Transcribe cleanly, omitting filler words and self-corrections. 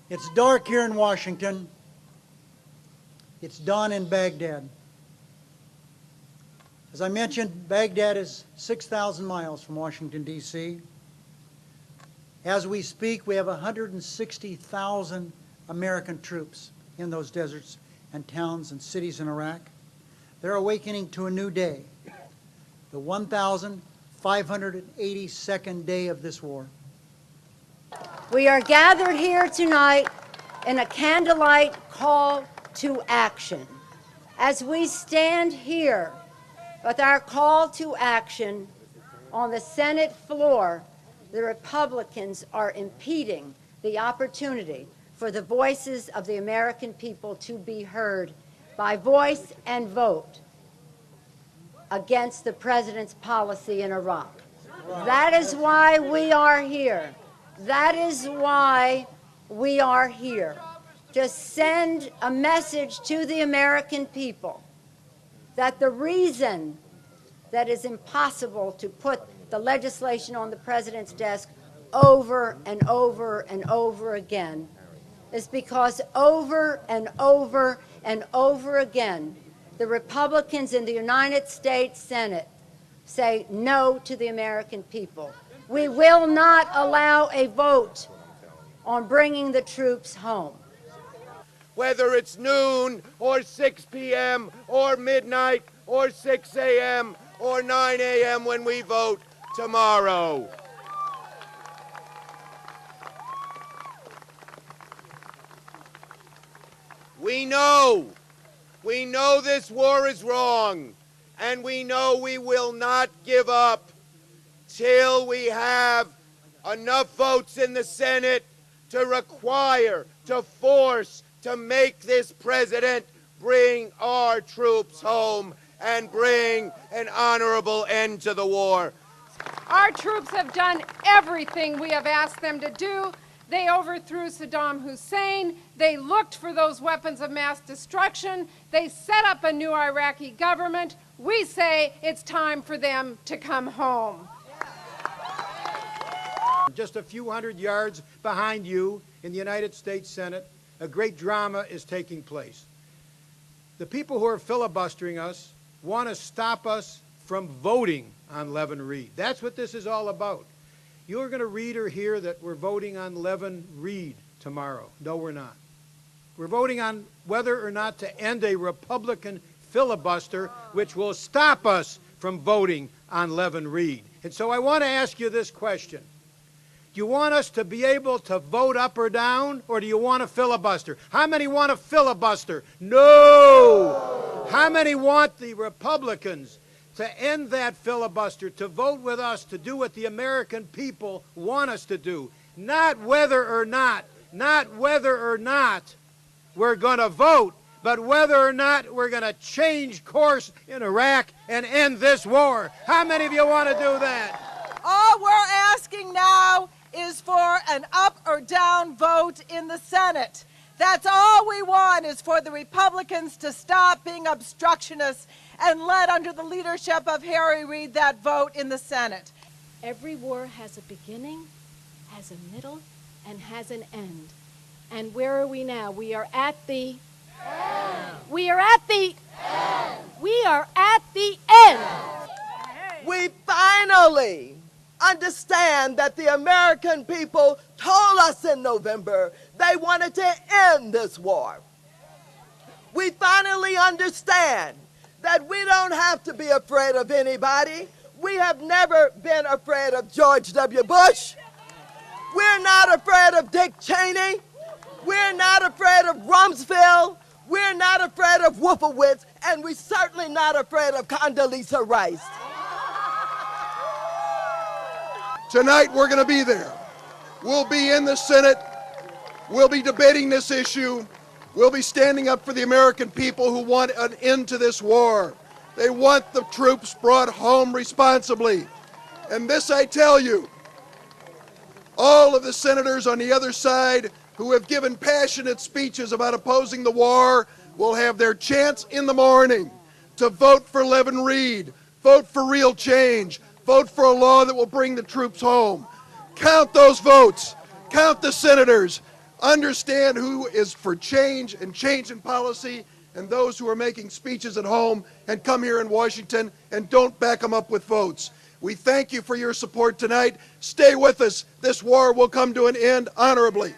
It's dark here in Washington. It's dawn in Baghdad. As I mentioned, Baghdad is 6,000 miles from Washington, D.C. As we speak, we have 160,000 American troops in those deserts and towns and cities in Iraq. They're awakening to a new day, the 1,582nd day of this war. We are gathered here tonight in a candlelight call to action. As we stand here with our call to action on the Senate floor, the Republicans are impeding the opportunity for the voices of the American people to be heard by voice and vote against the president's policy in Iraq. That is why we are here. That is why we are here, to send a message to the American people that the reason that it's impossible to put the legislation on the president's desk over and over and over again is because over and over and over again, the Republicans in the United States Senate say no to the American people. We will not allow a vote on bringing the troops home. Whether it's noon or 6 p.m. or midnight or 6 a.m. or 9 a.m. when we vote tomorrow. We know this war is wrong, and we know we will not give up till we have enough votes in the Senate to require, to force, to make this president bring our troops home and bring an honorable end to the war. Our troops have done everything we have asked them to do. They overthrew Saddam Hussein. They looked for those weapons of mass destruction. They set up a new Iraqi government. We say it's time for them to come home. Just a few hundred yards behind you in the United States Senate, a great drama is taking place. The people who are filibustering us want to stop us from voting on Levin Reed. That's what this is all about. You're going to read or hear that we're voting on Levin Reed tomorrow. No, we're not. We're voting on whether or not to end a Republican filibuster, which will stop us from voting on Levin Reed. And so I want to ask you this question. Do you want us to be able to vote up or down, or do you want a filibuster? How many want a filibuster? No! How many want the Republicans to end that filibuster, to vote with us, to do what the American people want us to do? Not whether or not we're going to vote, but whether or not we're going to change course in Iraq and end this war. How many of you want to do that? All we're asking now is for an up or down vote in the Senate. That's all we want, is for the Republicans to stop being obstructionists and let, under the leadership of Harry Reid, that vote in the Senate. Every war has a beginning, has a middle, and has an end. And where are we now? We are at the end. We are at the end. We are at the end. We finally understand that the American people told us in November they wanted to end this war. We finally understand that we don't have to be afraid of anybody. We have never been afraid of George W. Bush. We're not afraid of Dick Cheney. We're not afraid of Rumsfeld. We're not afraid of Wolfowitz, and we're certainly not afraid of Condoleezza Rice. Tonight we're going to be there. We'll be in the Senate. We'll be debating this issue. We'll be standing up for the American people who want an end to this war. They want the troops brought home responsibly. And this I tell you, all of the senators on the other side who have given passionate speeches about opposing the war will have their chance in the morning to vote for Levin Reed, vote for real change, vote for a law that will bring the troops home. Count those votes. Count the senators. Understand who is for change and change in policy, and those who are making speeches at home, and come here in Washington and don't back them up with votes. We thank you for your support tonight. Stay with us. This war will come to an end honorably.